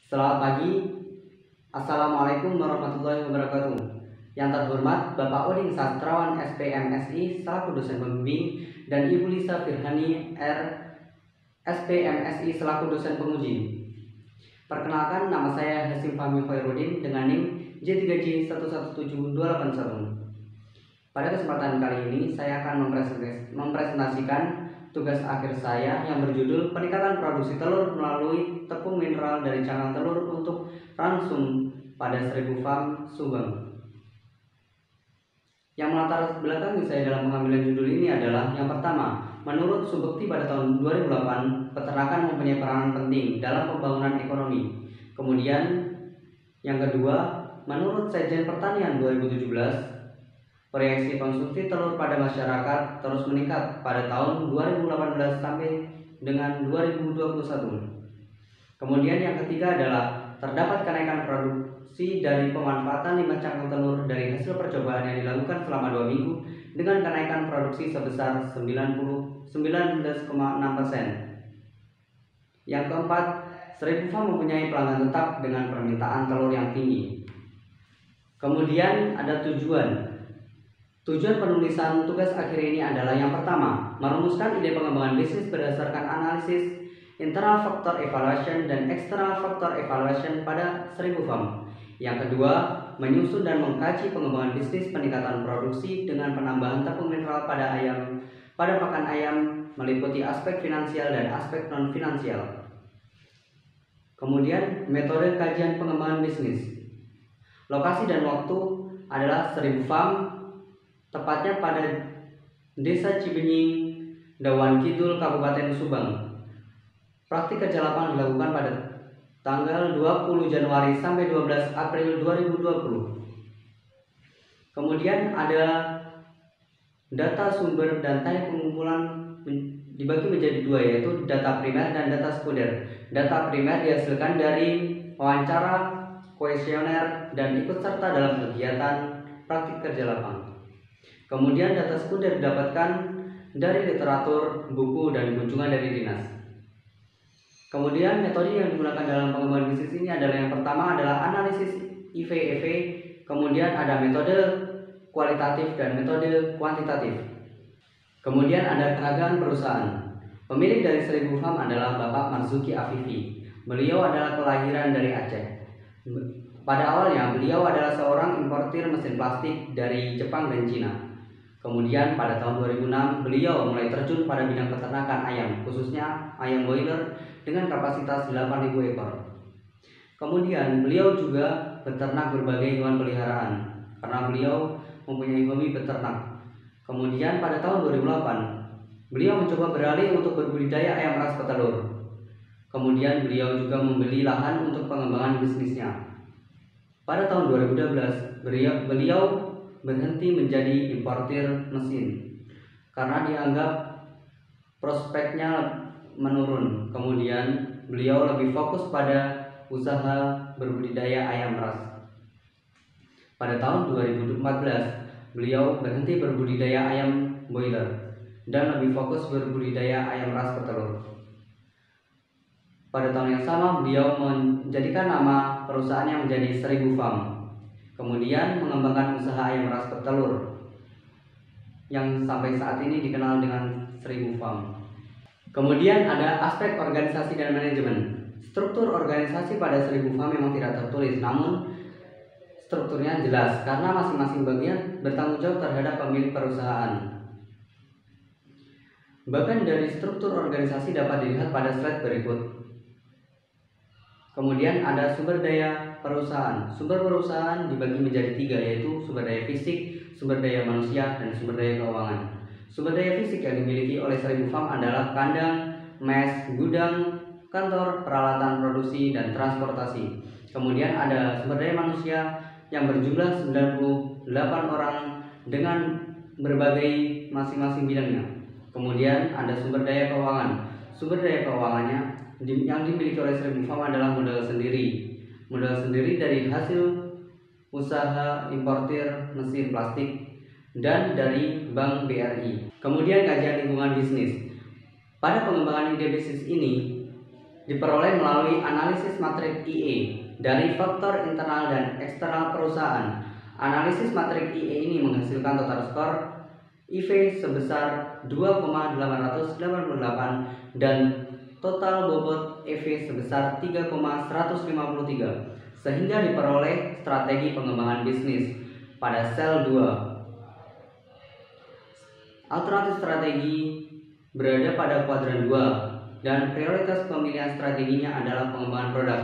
Selamat pagi, Assalamualaikum warahmatullahi wabarakatuh. Yang terhormat Bapak Oding Sastrawan SPMSI selaku dosen pembimbing dan Ibu Lisa Firhani R SPMSI selaku dosen penguji. Perkenalkan, nama saya Hasim Fahmi Khairuddin dengan NIM J3J117281. Pada kesempatan kali ini saya akan mempresentasikan tugas akhir saya yang berjudul peningkatan produksi telur melalui tepung mineral dari cangkang telur untuk Ransum pada 1000 farm Subang. Yang melatar belakangi saya dalam pengambilan judul ini adalah yang pertama, menurut Subekti pada tahun 2008, peternakan mempunyai peranan penting dalam pembangunan ekonomi. Kemudian yang kedua, menurut Sekjen Pertanian 2017, proyeksi konsumsi telur pada masyarakat terus meningkat pada tahun 2018 sampai dengan 2021. Kemudian yang ketiga adalah terdapat kenaikan produksi dari pemanfaatan limbah cangkang telur dari hasil percobaan yang dilakukan selama 2 minggu dengan kenaikan produksi sebesar 19,6%. Yang keempat, 1000 farm mempunyai pelanggan tetap dengan permintaan telur yang tinggi. Kemudian ada tujuan penulisan tugas akhir ini adalah yang pertama, merumuskan ide pengembangan bisnis berdasarkan analisis internal factor evaluation dan external factor evaluation pada 1000 farm. Yang kedua, menyusun dan mengkaji pengembangan bisnis peningkatan produksi dengan penambahan tepung mineral pada pakan ayam meliputi aspek finansial dan aspek non finansial. Kemudian metode kajian pengembangan bisnis. Lokasi dan waktu adalah 1000 farm, tepatnya pada Desa Cibenying, Dawan Kidul, Kabupaten Subang. Praktik kerja lapangan dilakukan pada tanggal 20 Januari sampai 12 April 2020. Kemudian ada data sumber dan teknik pengumpulan dibagi menjadi dua, yaitu data primer dan data sekunder. Data primer dihasilkan dari wawancara, kuesioner, dan ikut serta dalam kegiatan praktik kerja lapangan. Kemudian data sekunder didapatkan dari literatur, buku, dan kunjungan dari dinas. Kemudian metode yang digunakan dalam pengembangan bisnis ini adalah yang pertama adalah analisis IV/EV, kemudian ada metode kualitatif dan metode kuantitatif. Kemudian ada keragaman perusahaan. Pemilik dari 1000 farm adalah Bapak Marzuki Afifi. Beliau adalah kelahiran dari Aceh. Pada awalnya beliau adalah seorang importir mesin plastik dari Jepang dan Cina. Kemudian pada tahun 2006 beliau mulai terjun pada bidang peternakan ayam, khususnya ayam boiler dengan kapasitas 8.000 ekor. Kemudian beliau juga beternak berbagai hewan peliharaan karena beliau mempunyai hobi beternak. Kemudian pada tahun 2008 beliau mencoba beralih untuk berbudidaya ayam ras petelur. Kemudian beliau juga membeli lahan untuk pengembangan bisnisnya. Pada tahun 2012 beliau berhenti menjadi importir mesin karena dianggap prospeknya menurun. Kemudian beliau lebih fokus pada usaha berbudidaya ayam ras. Pada tahun 2014 beliau berhenti berbudidaya ayam boiler dan lebih fokus berbudidaya ayam ras petelur. Pada tahun yang sama beliau menjadikan nama perusahaannya menjadi 1000 farm. Kemudian mengembangkan usaha ayam ras petelur yang sampai saat ini dikenal dengan 1000 farm. Kemudian ada aspek organisasi dan manajemen. Struktur organisasi pada 1000 farm memang tidak tertulis, namun strukturnya jelas karena masing-masing bagian bertanggung jawab terhadap pemilik perusahaan. Bahkan dari struktur organisasi dapat dilihat pada slide berikut. Kemudian ada sumber daya perusahaan. Sumber perusahaan dibagi menjadi 3, yaitu sumber daya fisik, sumber daya manusia, dan sumber daya keuangan. Sumber daya fisik yang dimiliki oleh 1000 farm adalah kandang, mes, gudang, kantor, peralatan produksi, dan transportasi. Kemudian ada sumber daya manusia yang berjumlah 98 orang dengan berbagai masing-masing bidangnya. Kemudian ada sumber daya keuangan. Sumber daya keuangannya yang dimiliki oleh 1000 farm adalah modal sendiri dari hasil usaha importir mesin plastik dan dari Bank BRI. Kemudian kajian lingkungan bisnis. Pada pengembangan ide bisnis ini diperoleh melalui analisis matrik IE dari faktor internal dan eksternal perusahaan. Analisis matrik IE ini menghasilkan total skor IV sebesar 2,888 dan total bobot EV sebesar 3,153, sehingga diperoleh strategi pengembangan bisnis pada sel 2. Alternatif strategi berada pada kuadran 2 dan prioritas pemilihan strateginya adalah pengembangan produk.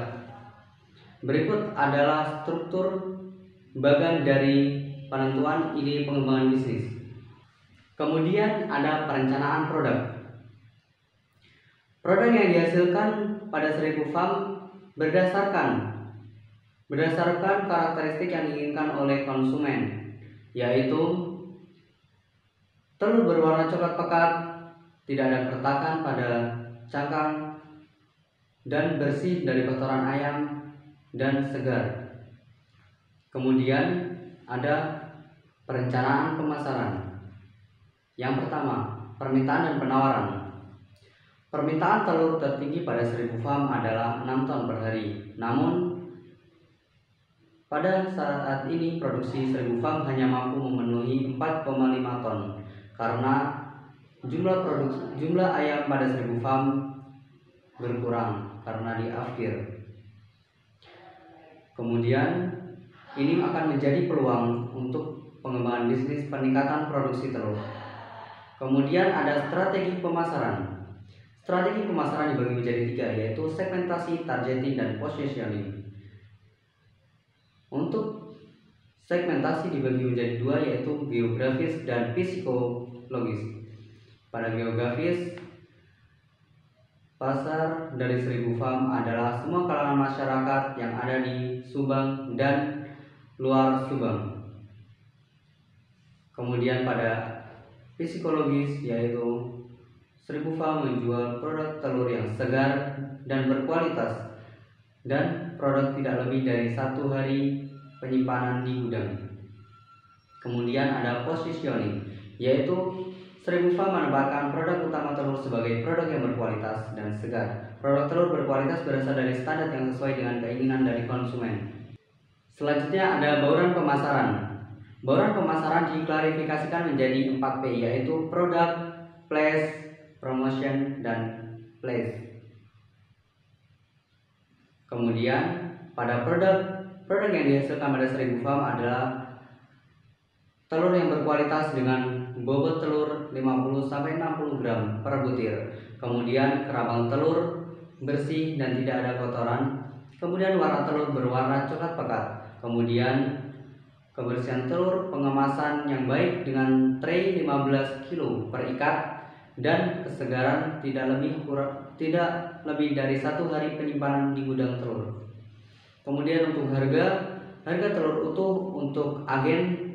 Berikut adalah struktur bagan dari penentuan ide pengembangan bisnis. Kemudian ada perencanaan produk. Produk yang dihasilkan pada 1000 farm berdasarkan karakteristik yang diinginkan oleh konsumen, yaitu telur berwarna coklat pekat, tidak ada keretakan pada cangkang, dan bersih dari kotoran ayam dan segar. Kemudian ada perencanaan pemasaran. Yang pertama, permintaan dan penawaran. Permintaan telur tertinggi pada 1000 farm adalah 6 ton per hari. Namun pada saat ini produksi 1000 farm hanya mampu memenuhi 4,5 ton karena jumlah ayam pada 1000 farm berkurang karena diakhir. Kemudian ini akan menjadi peluang untuk pengembangan bisnis peningkatan produksi telur. Kemudian ada strategi pemasaran. Strategi pemasaran dibagi menjadi 3, yaitu segmentasi, targeting, dan positioning. Untuk segmentasi dibagi menjadi 2, yaitu geografis dan psikologis. Pada geografis, pasar dari 1000 farm adalah semua kalangan masyarakat yang ada di Subang dan luar Subang. Kemudian pada psikologis, yaitu 1000 farm menjual produk telur yang segar dan berkualitas dan produk tidak lebih dari 1 hari penyimpanan di gudang. Kemudian ada positioning, yaitu 1000 farm menempatkan produk utama telur sebagai produk yang berkualitas dan segar. Produk telur berkualitas berasal dari standar yang sesuai dengan keinginan dari konsumen. Selanjutnya ada bauran pemasaran. Bauran pemasaran diklarifikasikan menjadi 4P, yaitu produk, place, promotion, dan place. Kemudian pada produk yang dihasilkan pada 1000 farm adalah telur yang berkualitas dengan bobot telur 50-60 gram per butir. Kemudian kerabang telur bersih dan tidak ada kotoran. Kemudian warna telur berwarna coklat pekat. Kemudian kebersihan telur, pengemasan yang baik dengan tray 15 kg per ikat, dan kesegaran tidak lebih dari 1 hari penyimpanan di gudang telur. Kemudian untuk harga telur utuh untuk agen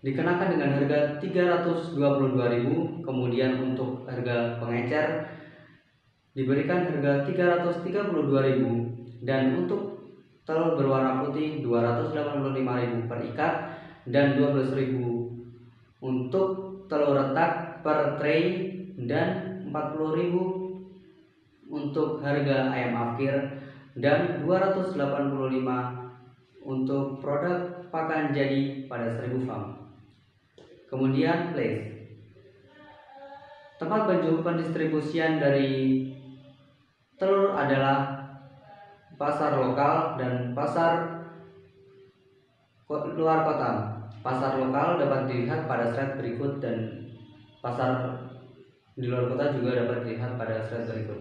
dikenakan dengan harga 322.000. Kemudian untuk harga pengecer diberikan harga 332.000, dan untuk telur berwarna putih 285.000 per ikat dan 12.000 untuk telur retak per tray, dan 40.000 untuk harga ayam afkir, dan 285 untuk produk pakan jadi pada 1000 farm. Kemudian place. Tempat pendistribusian dari telur adalah pasar lokal dan pasar luar kota. Pasar lokal dapat dilihat pada slide berikut, dan pasar di luar kota juga dapat dilihat pada slide berikut.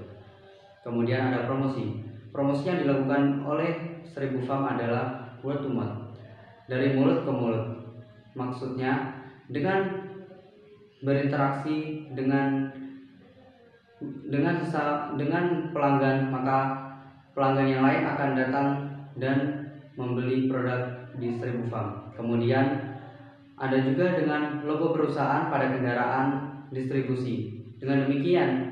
Kemudian ada promosi. Promosi yang dilakukan oleh 1000 farm adalah word to mouth, dari mulut ke mulut. Maksudnya dengan berinteraksi dengan pelanggan, maka pelanggan yang lain akan datang dan membeli produk di 1000 farm. Kemudian ada juga dengan logo perusahaan pada kendaraan distribusi. Dengan demikian,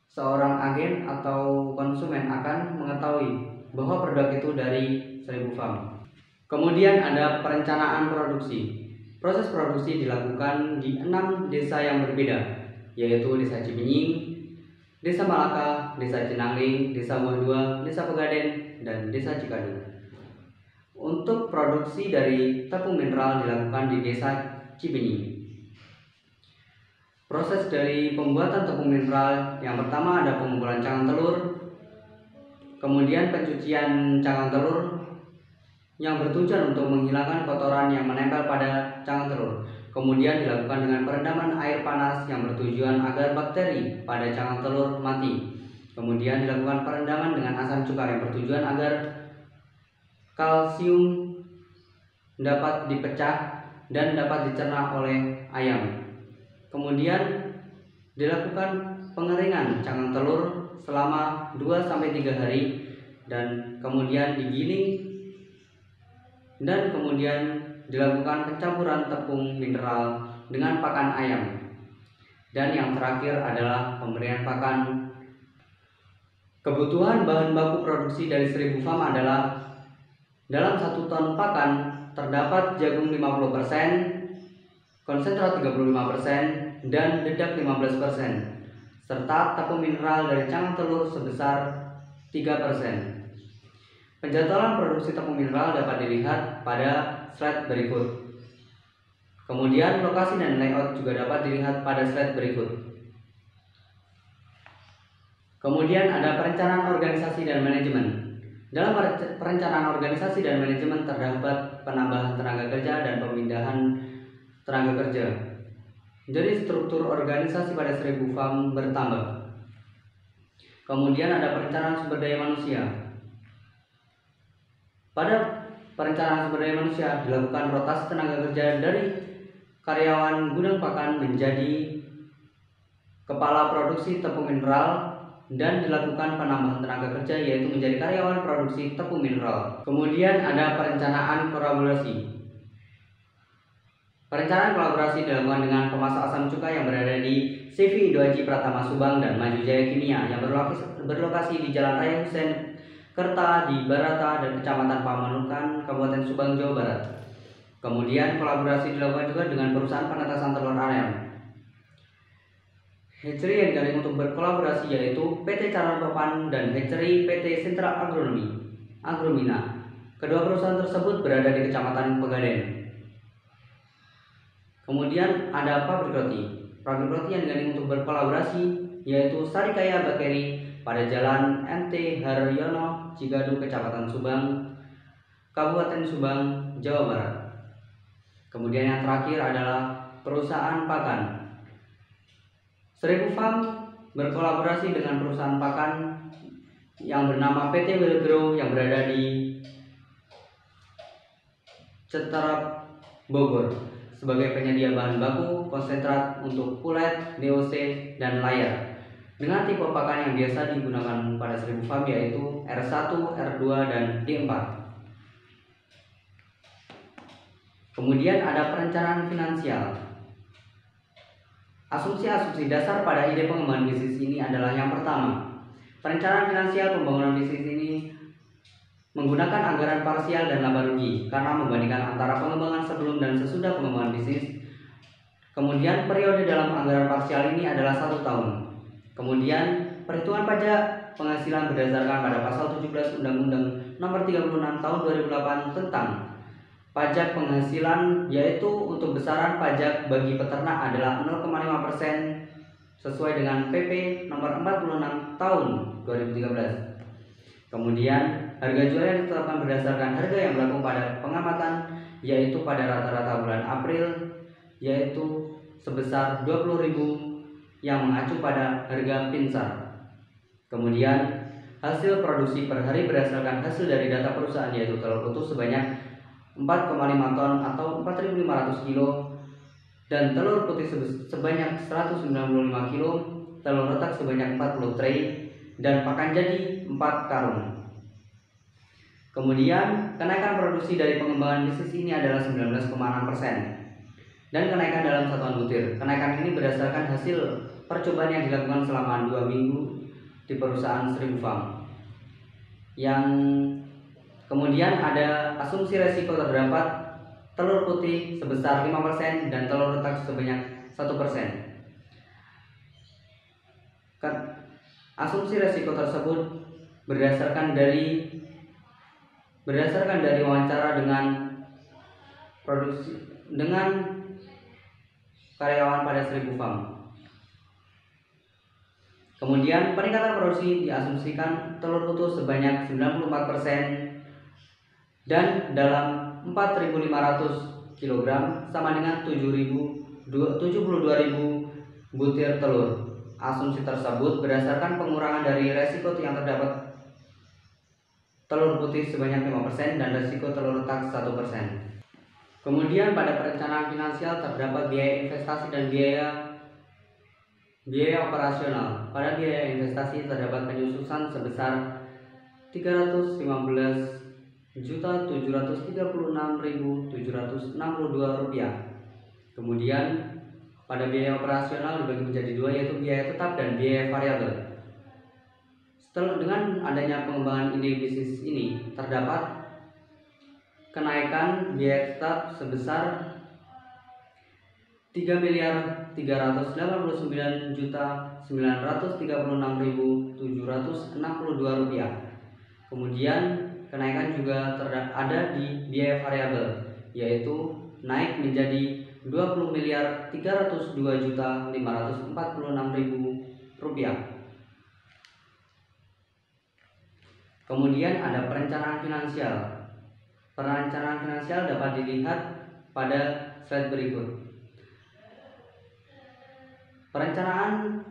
seorang agen atau konsumen akan mengetahui bahwa produk itu dari 1000 farm. Kemudian ada perencanaan produksi. Proses produksi dilakukan di 6 desa yang berbeda, yaitu Desa Cibenying, Desa Malaka, Desa Cinangling, Desa Buah Dua, Desa Pegaden, dan Desa Cikadu. Untuk produksi dari tepung mineral dilakukan di Desa Cibenying. Proses dari pembuatan tepung mineral, yang pertama ada pengumpulan cangkang telur, kemudian pencucian cangkang telur yang bertujuan untuk menghilangkan kotoran yang menempel pada cangkang telur. Kemudian dilakukan dengan perendaman air panas yang bertujuan agar bakteri pada cangkang telur mati. Kemudian dilakukan perendaman dengan asam cuka yang bertujuan agar kalsium dapat dipecah dan dapat dicerna oleh ayam. Kemudian dilakukan pengeringan cangkang telur selama 2-3 hari dan kemudian digiling dan kemudian dilakukan pencampuran tepung mineral dengan pakan ayam. Dan yang terakhir adalah pemberian pakan. Kebutuhan bahan baku produksi dari 1000 farm adalah dalam 1 ton pakan terdapat jagung 50%, konsentrat 35%, dan dedak 15%, serta tepung mineral dari cangkang telur sebesar 3%. Penjadwalan produksi tepung mineral dapat dilihat pada slide berikut. Kemudian lokasi dan layout juga dapat dilihat pada slide berikut. Kemudian ada perencanaan organisasi dan manajemen. Dalam perencanaan organisasi dan manajemen terdapat penambahan tenaga kerja dan pemindahan tenaga kerja. Jadi struktur organisasi pada 1000 farm bertambah. Kemudian ada perencanaan sumber daya manusia. Pada perencanaan sumber daya manusia dilakukan rotasi tenaga kerja dari karyawan gudang pakan menjadi kepala produksi tepung mineral dan dilakukan penambahan tenaga kerja yaitu menjadi karyawan produksi tepung mineral. Kemudian ada perencanaan kolaborasi. Perencanaan kolaborasi dilakukan dengan pemasok asam cuka yang berada di CV Indo Aji Pratama Subang dan Maju Jaya Kimia yang berlokasi di Jalan Raya Husein Kerta di Barata dan Kecamatan Pamanukan, Kabupaten Subang, Jawa Barat. Kemudian kolaborasi dilakukan juga dengan perusahaan penetasan telur ayam. Hatchery yang digandeng untuk berkolaborasi yaitu PT Caron Topan dan Hatchery PT Sentra Agromina. Kedua perusahaan tersebut berada di Kecamatan Pegaden. Kemudian ada pabrik roti. Pabrik roti yang digandeng untuk berkolaborasi yaitu Sarikaya Bakery pada Jalan MT Haryono, Cikadu, Kecamatan Subang, Kabupaten Subang, Jawa Barat. Kemudian yang terakhir adalah perusahaan pakan. 1000 farm berkolaborasi dengan perusahaan pakan yang bernama PT Wilgrow yang berada di Ceterap, Bogor sebagai penyedia bahan baku konsentrat untuk kulit, DOC, dan layar dengan tipe pakan yang biasa digunakan pada 1000 farm yaitu R1, R2, dan D4. Kemudian ada perencanaan finansial. Asumsi-asumsi dasar pada ide pengembangan bisnis ini adalah yang pertama, perencanaan finansial pembangunan bisnis ini menggunakan anggaran parsial dan laba rugi karena membandingkan antara pengembangan sebelum dan sesudah pengembangan bisnis. Kemudian periode dalam anggaran parsial ini adalah 1 tahun. Kemudian perhitungan pajak penghasilan berdasarkan pada pasal 17 Undang-Undang Nomor 36 Tahun 2008 tentang pajak penghasilan, yaitu untuk besaran pajak bagi peternak adalah 0,5% sesuai dengan PP Nomor 46 Tahun 2013. Kemudian harga jual yang ditetapkan berdasarkan harga yang berlaku pada pengamatan yaitu pada rata-rata bulan April yaitu sebesar 20.000 yang mengacu pada harga pinsar. Kemudian hasil produksi per hari berdasarkan hasil dari data perusahaan yaitu telur utuh sebanyak 4,5 ton atau 4.500 kilo dan telur putih sebanyak 195 kilo, telur retak sebanyak 40 tray dan pakan jadi 4 karung. Kemudian kenaikan produksi dari pengembangan bisnis ini adalah 19,6% dan kenaikan dalam satuan butir. Kenaikan ini berdasarkan hasil percobaan yang dilakukan selama 2 minggu di perusahaan 1000 farm. Yang kemudian ada asumsi resiko terdapat telur putih sebesar 5% dan telur retak sebanyak 1%. Asumsi resiko tersebut berdasarkan dari wawancara dengan karyawan pada 1000 farm. Kemudian peningkatan produksi diasumsikan telur utuh sebanyak 94% dan dalam 4.500 kg sama dengan 72.000 butir telur. Asumsi tersebut berdasarkan pengurangan dari resiko yang terdapat telur putih sebanyak 5% dan resiko telur retak 1%. Kemudian pada perencanaan finansial terdapat biaya investasi dan biaya operasional. Pada biaya investasi terdapat penyusutan sebesar Rp315.736.762. Kemudian pada biaya operasional dibagi menjadi dua, yaitu biaya tetap dan biaya variabel. Dengan adanya pengembangan ide bisnis ini terdapat kenaikan biaya tetap sebesar Rp3.389.936.762. Kemudian kenaikan juga ada di biaya variabel, yaitu naik menjadi Rp20.302.546.000. Kemudian ada perencanaan finansial. Perencanaan finansial dapat dilihat pada slide berikut. Perencanaan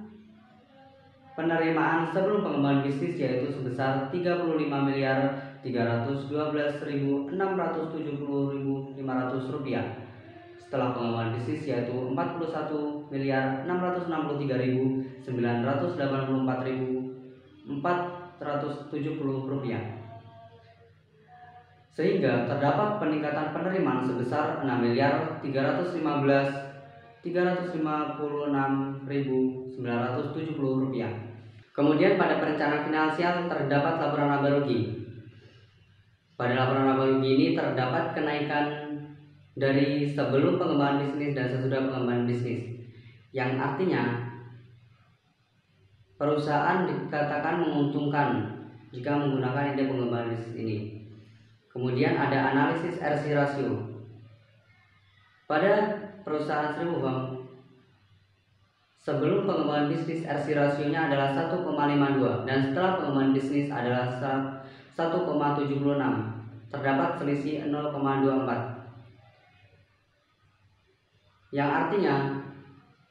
penerimaan sebelum pengembangan bisnis yaitu sebesar Rp35.312.670.500. Setelah pengembangan bisnis yaitu Rp41.663.984.470. Sehingga terdapat peningkatan penerimaan sebesar Rp6.356.970. Kemudian pada perencanaan finansial terdapat laporan laba rugi. Pada laporan laba rugi ini terdapat kenaikan dari sebelum pengembangan bisnis dan sesudah pengembangan bisnis, yang artinya perusahaan dikatakan menguntungkan jika menggunakan ide pengembangan bisnis ini. Kemudian ada analisis RC rasio. Pada perusahaan 1000 farm sebelum pengembangan bisnis RC rasionya adalah 1,52 dan setelah pengembangan bisnis adalah 1,76. Terdapat selisih 0,24. Yang artinya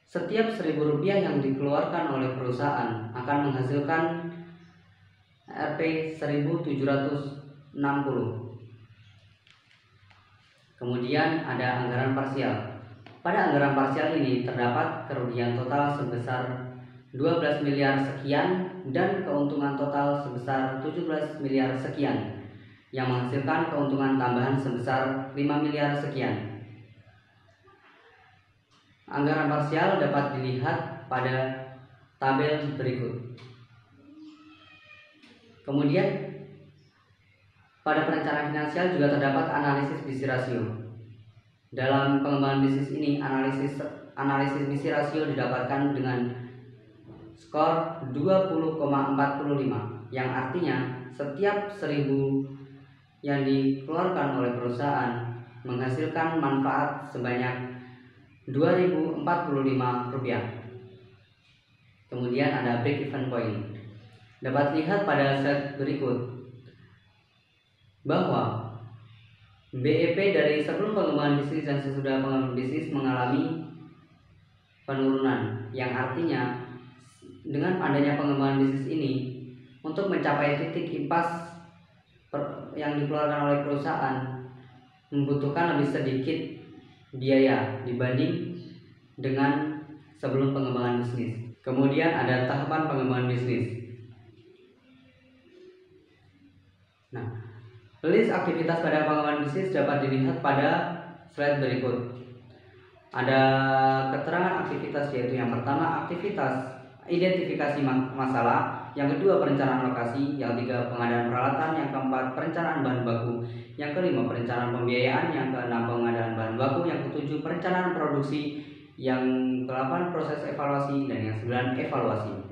setiap Rp1.000 yang dikeluarkan oleh perusahaan akan menghasilkan Rp 1.760. Kemudian ada anggaran parsial. Pada anggaran parsial ini terdapat kerugian total sebesar 12 miliar sekian dan keuntungan total sebesar 17 miliar sekian, yang menghasilkan keuntungan tambahan sebesar 5 miliar sekian. Anggaran parsial dapat dilihat pada tabel berikut. Kemudian pada perencanaan finansial juga terdapat analisis BISI rasio. Dalam pengembangan bisnis ini, analisis BISI rasio didapatkan dengan skor 20,45, yang artinya setiap 1.000 yang dikeluarkan oleh perusahaan menghasilkan manfaat sebanyak Rp2.045. Kemudian ada break even point. Dapat lihat pada slide berikut bahwa BEP dari sebelum pengembangan bisnis dan sesudah pengembangan bisnis mengalami penurunan, yang artinya dengan adanya pengembangan bisnis ini untuk mencapai titik impas yang dikeluarkan oleh perusahaan membutuhkan lebih sedikit biaya dibanding dengan sebelum pengembangan bisnis. Kemudian ada tahapan pengembangan bisnis. Nah, list aktivitas pada pengembangan bisnis dapat dilihat pada slide berikut. Ada keterangan aktivitas, yaitu yang pertama aktivitas identifikasi masalah, yang kedua perencanaan lokasi, yang ketiga pengadaan peralatan, yang keempat perencanaan bahan baku, yang kelima perencanaan pembiayaan, yang keenam pengadaan bahan baku, yang ketujuh perencanaan produksi, yang ke-8 proses evaluasi, dan yang 9 evaluasi.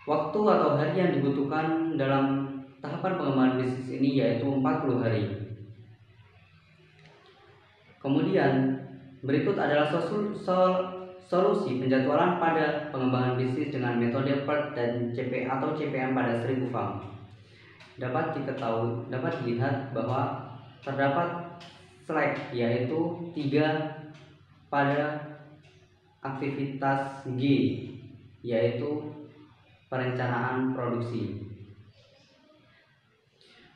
Waktu atau hari yang dibutuhkan dalam tahapan pengembangan bisnis ini yaitu 40 hari. Kemudian berikut adalah solusi penjadwalan pada pengembangan bisnis dengan metode PERT dan atau CPM pada 1000 farm. Dapat dilihat bahwa terdapat slack yaitu 3 pada aktivitas G, yaitu perencanaan produksi.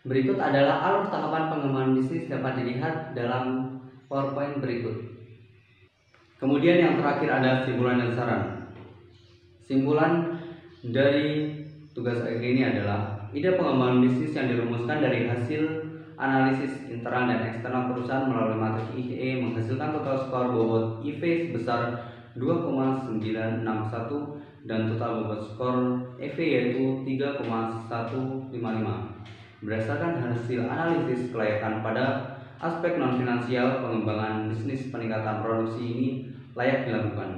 Berikut adalah alur tahapan pengembangan bisnis dapat dilihat dalam PowerPoint berikut. Kemudian yang terakhir ada simpulan dan saran. Simpulan dari tugas akhir ini adalah ide pengembangan bisnis yang dirumuskan dari hasil analisis internal dan eksternal perusahaan melalui matriks IE menghasilkan total skor bobot IV sebesar 2,961 dan total bobot skor EV yaitu 3,155. Berdasarkan hasil analisis kelayakan pada aspek non-finansial, pengembangan bisnis peningkatan produksi ini layak dilakukan.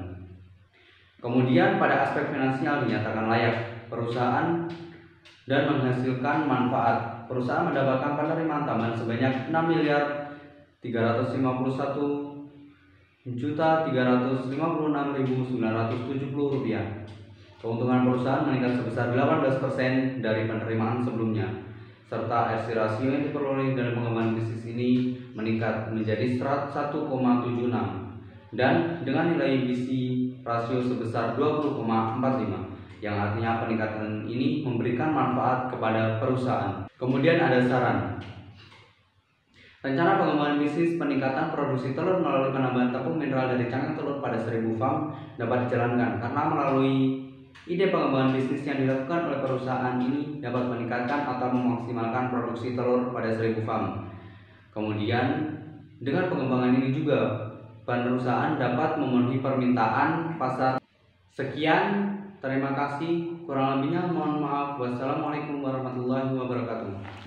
Kemudian pada aspek finansial dinyatakan layak perusahaan dan menghasilkan manfaat. Perusahaan mendapatkan penerimaan tambahan sebanyak 6.356.356.970 rupiah. Keuntungan perusahaan meningkat sebesar 18% dari penerimaan sebelumnya, serta RC rasio yang diperoleh dalam pengembangan bisnis ini meningkat menjadi 1,76 dan dengan nilai BC rasio sebesar 20,45, yang artinya peningkatan ini memberikan manfaat kepada perusahaan. Kemudian ada saran. Rencana pengembangan bisnis peningkatan produksi telur melalui penambahan tepung mineral dari cangkang telur pada 1000 farm dapat dijalankan karena melalui ide pengembangan bisnis yang dilakukan oleh perusahaan ini dapat meningkatkan atau memaksimalkan produksi telur pada 1000 farm. Kemudian dengan pengembangan ini juga perusahaan dapat memenuhi permintaan pasar. Sekian, terima kasih. Kurang lebihnya mohon maaf. Wassalamualaikum warahmatullahi wabarakatuh.